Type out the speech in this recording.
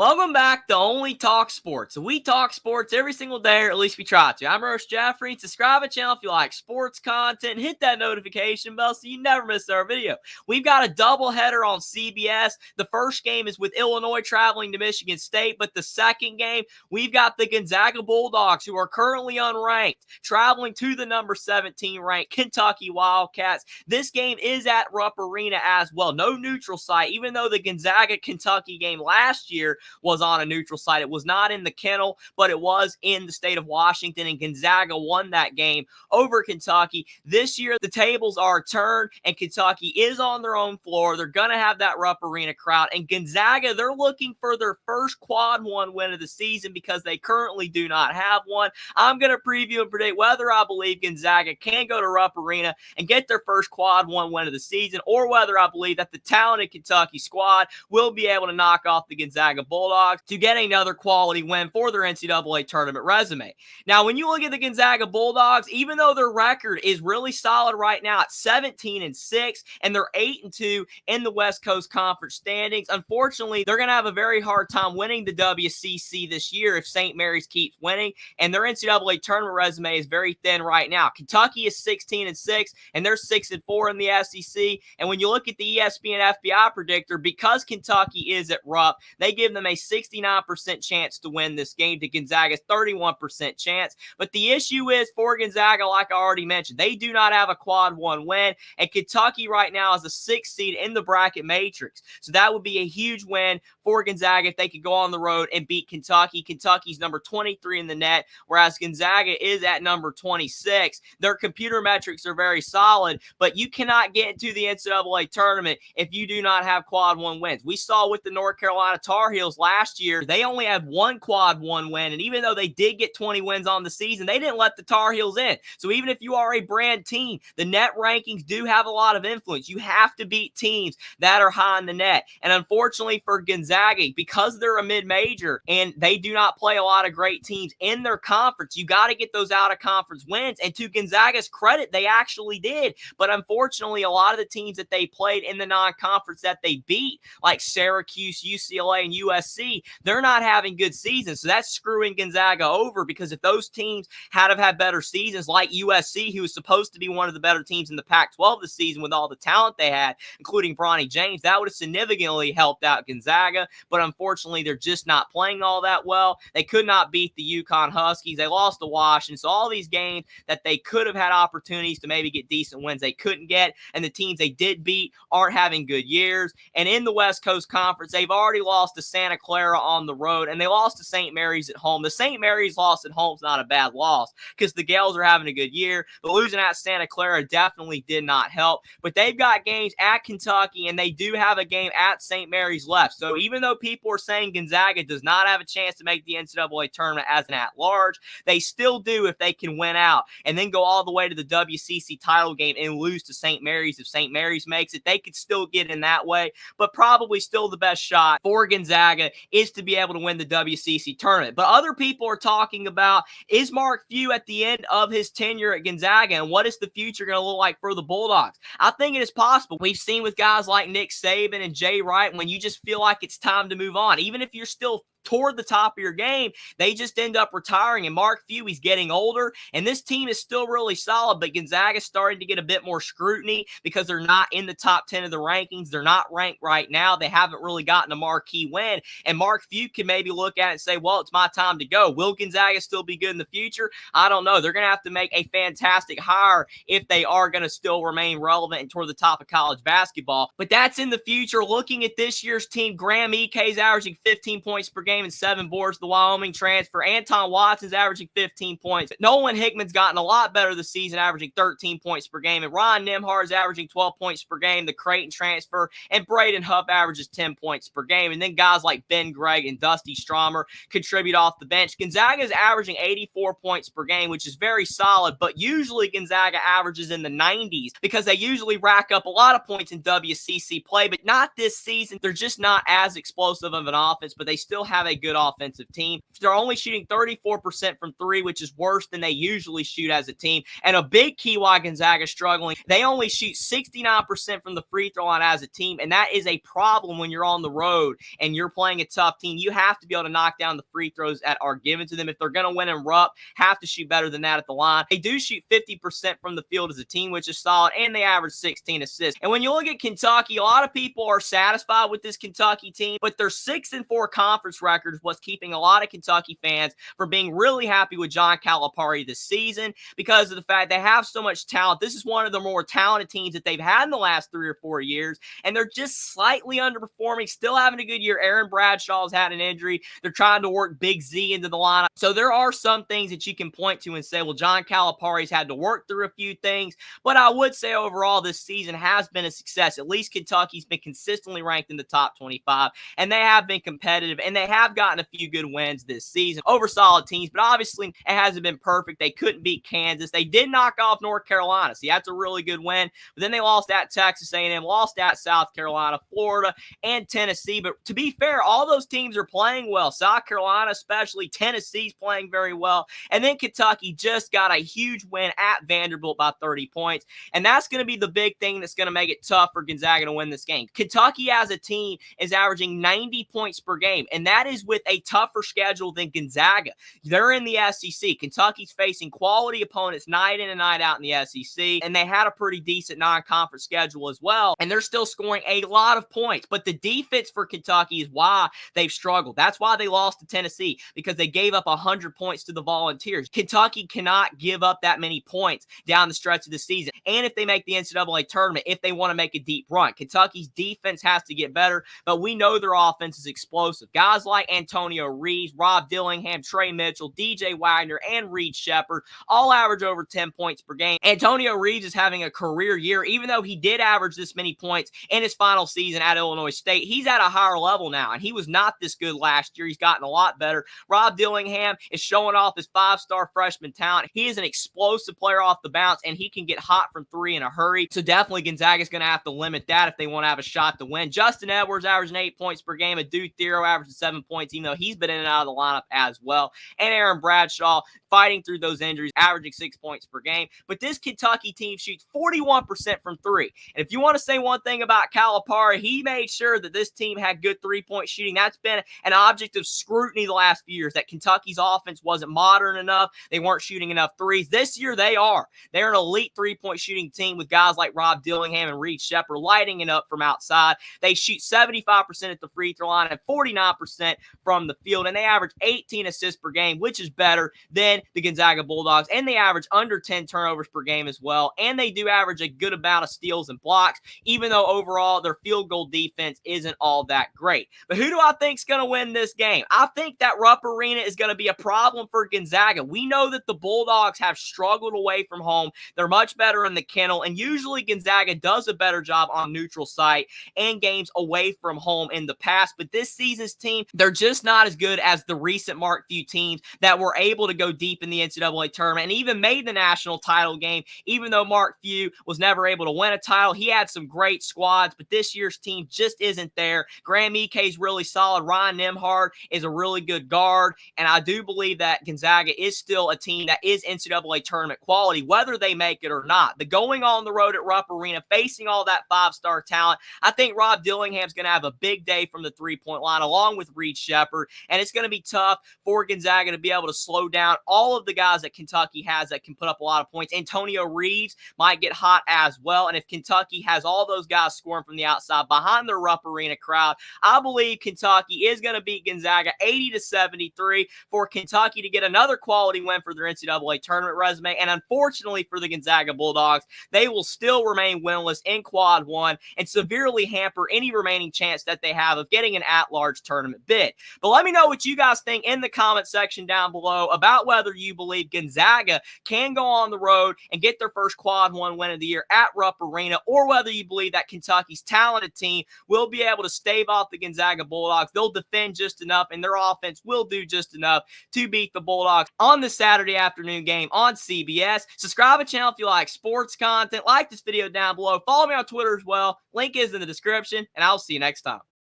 Welcome back to Only Talk Sports. We talk sports every single day, or at least we try to. I'm Roach Jeffrey. Subscribe to the channel if you like sports content. Hit that notification bell so you never miss our video. We've got a doubleheader on CBS. The first game is with Illinois traveling to Michigan State, but the second game, we've got the Gonzaga Bulldogs, who are currently unranked, traveling to the number 17 ranked Kentucky Wildcats. This game is at Rupp Arena as well. No neutral site, even though the Gonzaga Kentucky game last year was on a neutral site. It was not in the Kennel, but it was in the state of Washington, and Gonzaga won that game over Kentucky. This year, the tables are turned, and Kentucky is on their own floor. They're going to have that Rupp Arena crowd, and Gonzaga, they're looking for their first quad one win of the season because they currently do not have one. I'm going to preview and predict whether I believe Gonzaga can go to Rupp Arena and get their first quad one win of the season, or whether I believe that the talented Kentucky squad will be able to knock off the Gonzaga Bulldogs to get another quality win for their NCAA tournament resume. Now, when you look at the Gonzaga Bulldogs, even though their record is really solid right now at 17-6, and they're 8-2 in the West Coast Conference standings, unfortunately, they're going to have a very hard time winning the WCC this year if St. Mary's keeps winning, and their NCAA tournament resume is very thin right now. Kentucky is 16-6, and they're 6-4 in the SEC, and when you look at the ESPN FPI predictor, because Kentucky is at Rupp, they give them a 69% chance to win this game to Gonzaga's 31% chance. But the issue is for Gonzaga, like I already mentioned, they do not have a quad one win, and Kentucky right now is a 6th seed in the bracket matrix. So that would be a huge win for Gonzaga if they could go on the road and beat Kentucky. Kentucky's number 23 in the net, whereas Gonzaga is at number 26. Their computer metrics are very solid, but you cannot get into the NCAA tournament if you do not have quad one wins. We saw with the North Carolina Tar Heels last year, they only had one quad one win, and even though they did get 20 wins on the season, they didn't let the Tar Heels in. So even if you are a brand team, the net rankings do have a lot of influence. You have to beat teams that are high in the net. And unfortunately for Gonzaga, because they're a mid-major and they do not play a lot of great teams in their conference, you got to get those out-of-conference wins. And to Gonzaga's credit, they actually did. But unfortunately, a lot of the teams that they played in the non-conference that they beat, like Syracuse, UCLA, and USC, they're not having good seasons. So that's screwing Gonzaga over, because if those teams had had better seasons, like USC, who was supposed to be one of the better teams in the Pac-12 this season with all the talent they had, including Bronny James, that would have significantly helped out Gonzaga. But unfortunately, they're just not playing all that well. They could not beat the UConn Huskies. They lost to Washington. So all these games that they could have had opportunities to maybe get decent wins, they couldn't get. And the teams they did beat aren't having good years. And in the West Coast Conference, they've already lost to Santa Clara on the road, and they lost to St. Mary's at home. The St. Mary's loss at home is not a bad loss because the Gales are having a good year, but losing at Santa Clara definitely did not help. But they've got games at Kentucky, and they do have a game at St. Mary's left. So even though people are saying Gonzaga does not have a chance to make the NCAA tournament as an at-large, they still do if they can win out and then go all the way to the WCC title game and lose to St. Mary's. If St. Mary's makes it, they could still get in that way, but probably still the best shot for Gonzaga is to be able to win the WCC tournament. But other people are talking about, is Mark Few at the end of his tenure at Gonzaga, and what is the future going to look like for the Bulldogs? I think it is possible. We've seen with guys like Nick Saban and Jay Wright, when you just feel like it's time to move on, even if you're still toward the top of your game, they just end up retiring. And Mark Few, he's getting older, and this team is still really solid, but Gonzaga's starting to get a bit more scrutiny because they're not in the top 10 of the rankings. They're not ranked right now. They haven't really gotten a marquee win, and Mark Few can maybe look at it and say, well, it's my time to go. Will Gonzaga still be good in the future? I don't know. They're going to have to make a fantastic hire if they are going to still remain relevant and toward the top of college basketball, but that's in the future. Looking at this year's team, Graham Ike is averaging 15 points per game and 7 boards, the Wyoming transfer. Anton Watson's averaging 15 points. Nolan Hickman's gotten a lot better this season, averaging 13 points per game. And Ron Nimhar is averaging 12 points per game, the Creighton transfer. And Braden Huff averages 10 points per game. And then guys like Ben Gregg and Dusty Stromer contribute off the bench. Gonzaga is averaging 84 points per game, which is very solid, but usually Gonzaga averages in the 90s because they usually rack up a lot of points in WCC play, but not this season. They're just not as explosive of an offense, but they still have have a good offensive team. They're only shooting 34% from three, which is worse than they usually shoot as a team. And a big key why Gonzaga is struggling, they only shoot 69% from the free throw line as a team, and that is a problem when you're on the road and you're playing a tough team. You have to be able to knock down the free throws that are given to them. If they're going to win in Rupp, have to shoot better than that at the line. They do shoot 50% from the field as a team, which is solid, and they average 16 assists. And when you look at Kentucky, a lot of people are satisfied with this Kentucky team, but their 6-4 conference record is what's keeping a lot of Kentucky fans from being really happy with John Calipari this season because of the fact they have so much talent. This is one of the more talented teams that they've had in the last 3 or 4 years, and they're just slightly underperforming, still having a good year. Aaron Bradshaw's had an injury. They're trying to work Big Z into the lineup. So there are some things that you can point to and say, well, John Calipari's had to work through a few things, but I would say overall this season has been a success. At least Kentucky's been consistently ranked in the top 25, and they have been competitive, and they have gotten a few good wins this season over solid teams, but obviously it hasn't been perfect. They couldn't beat Kansas. They did knock off North Carolina. See, that's a really good win, but then they lost at Texas A&M, lost at South Carolina, Florida, and Tennessee. But to be fair, all those teams are playing well. South Carolina, especially Tennessee's playing very well. And then Kentucky just got a huge win at Vanderbilt by 30 points. And that's going to be the big thing that's going to make it tough for Gonzaga to win this game. Kentucky as a team is averaging 90 points per game, and that is with a tougher schedule than Gonzaga. They're in the SEC. Kentucky's facing quality opponents night in and night out in the SEC, and they had a pretty decent non-conference schedule as well, and they're still scoring a lot of points. But the defense for Kentucky is why they've struggled. That's why they lost to Tennessee, because they gave up 100 points to the Volunteers. Kentucky cannot give up that many points down the stretch of the season. And if they make the NCAA tournament, if they want to make a deep run, Kentucky's defense has to get better, but we know their offense is explosive. Guys like Antonio Reeves, Rob Dillingham, Trey Mitchell, DJ Wagner, and Reed Shepherd all average over 10 points per game. Antonio Reeves is having a career year, even though he did average this many points in his final season at Illinois State. He's at a higher level now, and he was not this good last year. He's gotten a lot better. Rob Dillingham is showing off his 5-star freshman talent. He is an explosive player off the bounce, and he can get hot from three in a hurry. So definitely Gonzaga's going to have to limit that if they want to have a shot to win. Justin Edwards averaging 8 points per game. Adou Thiero averaging 7 points, even though he's been in and out of the lineup as well. And Aaron Bradshaw fighting through those injuries, averaging 6 points per game. But this Kentucky team shoots 41% from three. And if you want to say one thing about Calipari, he made sure that this team had good three-point shooting. That's been an object of scrutiny the last few years, that Kentucky's offense wasn't modern enough. They weren't shooting enough threes. This year they are. They're an elite three-point shooting team with guys like Rob Dillingham and Reed Shepherd lighting it up from outside. They shoot 75% at the free throw line and 49% from the field, and they average 18 assists per game, which is better than the Gonzaga Bulldogs, and they average under 10 turnovers per game as well, and they do average a good amount of steals and blocks, even though overall their field goal defense isn't all that great. But who do I think is going to win this game? I think that Rupp Arena is going to be a problem for Gonzaga. We know that the Bulldogs have struggled away from home. They're much better in the kennel, and usually Gonzaga does a better job on neutral site and games away from home in the past. But this season's team, they're just not as good as the recent Mark Few teams that were able to go deep in the NCAA tournament and even made the national title game. Even though Mark Few was never able to win a title, he had some great squads, but this year's team just isn't there. Graham Ike is really solid. Ryan Nembhard is a really good guard, and I do believe that Gonzaga is still a team that is NCAA tournament quality, whether they make it or not. But going on the road at Rupp Arena, facing all that 5-star talent, I think Rob Dillingham's going to have a big day from the three-point line, along with Reed Shepherd, and it's going to be tough for Gonzaga to be able to slow down all of the guys that Kentucky has that can put up a lot of points. Antonio Reeves might get hot as well, and if Kentucky has all those guys scoring from the outside behind their Rupp Arena crowd, I believe Kentucky is going to beat Gonzaga 80-73 for Kentucky to get another quality win for their NCAA tournament resume. And unfortunately for the Gonzaga Bulldogs, they will still remain winless in Quad 1 and severely hamper any remaining chance that they have of getting an at-large tournament bid. But let me know what you guys think in the comment section down below about whether you believe Gonzaga can go on the road and get their first Quad 1 win of the year at Rupp Arena, or whether you believe that Kentucky's talented team will be able to stave off the Gonzaga Bulldogs. They'll defend just enough, and their offense will do just enough to beat the Bulldogs on the Saturday afternoon game on CBS. Subscribe to the channel if you like sports content. Like this video down below. Follow me on Twitter as well. Link is in the description, and I'll see you next time.